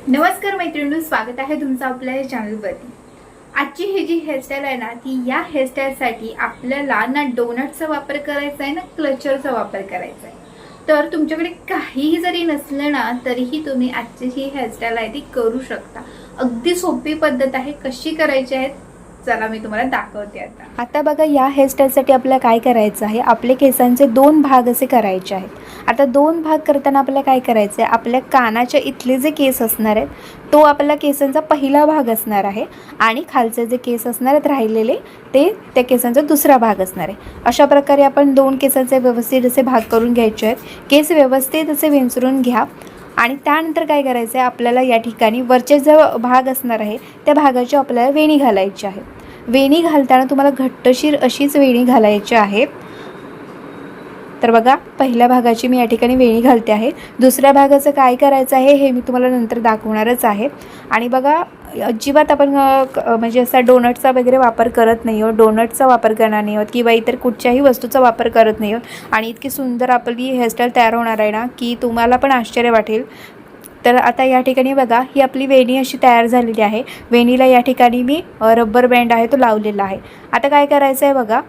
नमस्कार मैत्रिणींनो, स्वागत आहे तुमचं आपल्या या चॅनलवरती। आजची ही जी हेअरस्टाईल आहे ना, ती या हेअरस्टाईलसाठी आपल्याला ना डोनटचा वापर करायचा आहे ना क्लचरचा वापर करायचा आहे। तर तुमच्याकडे काहीही जरी नसलं ना तरीही तुम्ही आजची ही हेअरस्टाईल आहे ती करू शकता। अगदी सोपी पद्धत आहे, कशी करायची आहे चला मी तुम्हाला दाखवते। आता बघा, या हेअरस्टाईलसाठी आपल्याला काय करायचं आहे, आपले केसांचे दोन भाग असे करायचे आहेत। आता दोन भाग करताना आपल्याला काय करायचं आहे, आपल्या कानाच्या इथले जे केस असणार आहेत तो आपल्या केसांचा पहिला भाग असणार आहे आणि खालचे जे केस असणार आहेत राहिलेले ते त्या केसांचा दुसरा भाग असणार आहे। अशा प्रकारे आपण दोन केसांचे व्यवस्थित असे भाग करून घ्यायचे आहेत। केस व्यवस्थित असे विंचरून घ्या आणि त्यानंतर काय करायचं आहे, आपल्याला या ठिकाणी वरचे जो भाग असणार आहे त्या भागाची आपल्याला वेणी घालायची आहे। वेणी घालताना तुम्हाला घट्टशीर अशीच वेणी घालायची आहे। तर बघा, पहिल्या भागाची मी या ठिकाणी वेणी घालते आहे। दुसऱ्या भागाचं काय करायचं आहे हे मी तुम्हाला नंतर दाखवणारच आहे। आणि बघा, अजिबात आपण म्हणजे असा डोनटचा वगैरे वापर करत नाही आहोत, डोनटचा वापर करणार नाही आहोत किंवा इतर कुठच्याही वस्तूचा वापर करत नाही आहोत। आणि इतकी सुंदर आपली हेअरस्टाईल तयार होणार आहे ना की तुम्हाला पण आश्चर्य वाटेल। तर आता या ठिकाणी बघा, ही आपली वेणी अशी तयार झालेली आहे। वेणीला या ठिकाणी मी रबर बँड आहे तो लावलेला आहे। आता काय करायचं आहे बघा,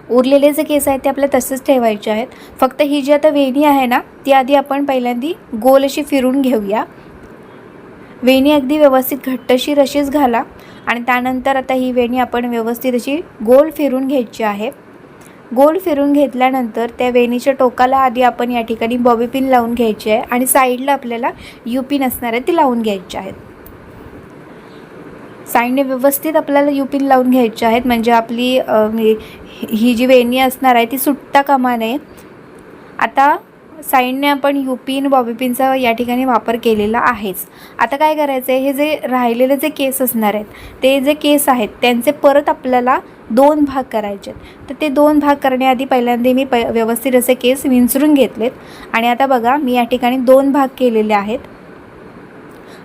उरलेले जे केस आहेत ते आपल्याला तसेच ठेवायचे आहेत। फक्त ही जी आता वेणी आहे ना ती आधी आपण पहिल्यांदी गोल अशी फिरून घेऊया। वेणी अगदी व्यवस्थित घट्टशीर अशीच घाला आणि त्यानंतर आता ही वेणी आपण व्यवस्थित अशी गोल फिरून घ्यायची आहे। गोल फिरून घेतल्यानंतर त्या वेणीच्या टोकाला आधी आपण या ठिकाणी बॉबी पिन लावून घ्यायची आहे आणि साईडला आपल्याला यू पिन असणार आहे ती लावून घ्यायची आहेत। साईडने व्यवस्थित आपल्याला यू पिन लावून घ्यायची आहेत, म्हणजे आपली ही जी वेणी असणार आहे ती सुटता कामा नये। आता साईडने आपण यू पिन बॉबी पिनचा या ठिकाणी वापर केलेला आहेच। आता काय करायचं आहे, हे जे राहिलेले जे केस असणार आहेत ते जे केस आहेत त्यांचे परत आपल्याला दोन भाग करायचे आहेत। तर ते दोन भाग करण्याआधी पहिल्यांदा मी व्यवस्थित असे केस विंचरून घेतलेत आणि आता बघा, मी या ठिकाणी दोन भाग केलेले आहेत।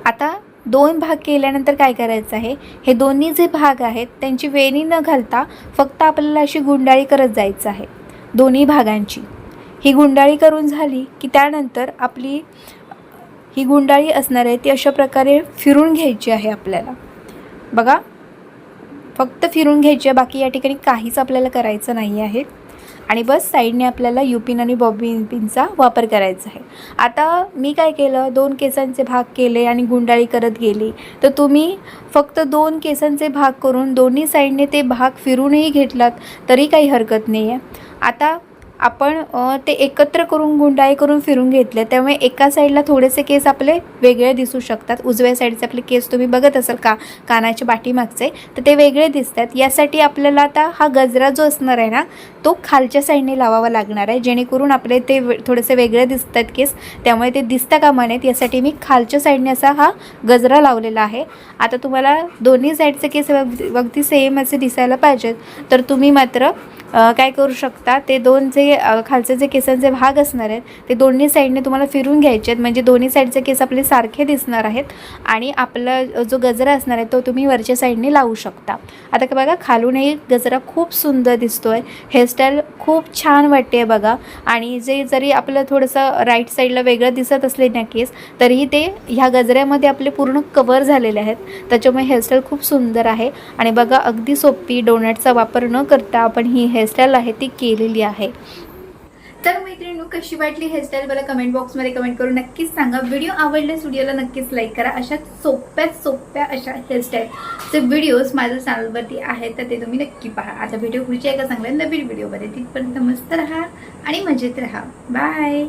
आता दोन भाग केल्यानंतर काय करायचं आहे, हे दोन्ही जे भाग आहेत त्यांची वेणी न घालता फक्त आपल्याला अशी गुंडाळी करत जायचं आहे दोन्ही भागांची। ही गुंडाळी करून झाली की त्यानंतर आपली ही गुंडाळी असणार आहे ती अशा प्रकारे फिरून घ्यायची आहे आपल्याला। बघा, फक्त फिरून घ्यायची आहे, बाकी या ठिकाणी काहीच आपल्याला करायचं नाही आहे। आणि बस साईडने आपल्याला यू पिन आणि बॉबी पिनचा वापर करायचा आहे। आता मी काय केलं, दोन केसांचे भाग केले आणि गुंडाळी करत गेली। तर तुम्ही फक्त दोन केसांचे भाग करून दोन्ही साईडने ते भाग फिरूनही घेतलात तरी काही हरकत नाही आहे। आता आपण ते एकत्र करून गुंडाळी करून फिरून घेतले, त्यामुळे एका साईडला थोडेसे केस आपले वेगळे दिसू शकतात। उजव्या साईडचे आपले केस तुम्ही बघत असाल कानाच्या पाठीमागचे, तर ते वेगळे दिसतात। यासाठी आपल्याला आता हा गजरा जो असणार आहे ना तो खालच्या साईडने लावावा लागणार आहे, जेणेकरून आपले ते थोडेसे वेगळे दिसतात केस, त्यामुळे ते दिसता कामा नयेत यासाठी मी खालच्या साईडने असा हा गजरा लावलेला आहे। आता तुम्हाला दोन्ही साईडचे केस अगदी सेम असे दिसायला पाहिजेत, तर तुम्ही मात्र काय करू शकता, ते दोन जे खालचे जे केसांचे भाग असणार आहेत ते दोन्ही साईडने तुम्हाला फिरून घ्यायचे आहेत, म्हणजे दोन्ही साईडचे केस आपले सारखे दिसणार आहेत आणि आपला जो गजरा असणार आहे तो तुम्ही वरच्या साईडने लावू शकता। आता बघा, खालूनही गजरा खूप सुंदर दिसतोय, हेअरस्टाईल खूप छान वाटते बघा। आणि जे जरी आपलं थोडंसं राईट साईडला वेगळं दिसत असले ना केस, तरीही ते ह्या गजऱ्यामध्ये आपले पूर्ण कवर झालेले आहेत, त्याच्यामुळे हेअरस्टाईल खूप सुंदर आहे। आणि बघा, अगदी सोपी, डोनटचा वापर न करता आपण ही हेअरस्टाईल आहे ती केलेली आहे। तर मैत्रिणींनो, कशी वाटली हेअरस्टाईल मला कमेंट बॉक्समध्ये कमेंट करून नक्कीच सांगा। व्हिडिओ आवडल्यास व्हिडिओला नक्कीच लाईक करा। अशा सोप्या अशा हेअरस्टाईलचे व्हिडिओज माझ्या चॅनलवरती आहेत, तर ते तुम्ही नक्की पहा। आता व्हिडिओ पुढच्या एका चांगल्या नवीन व्हिडिओमध्ये, तिथपर्यंत मस्त राहा आणि मजेत राहा। बाय।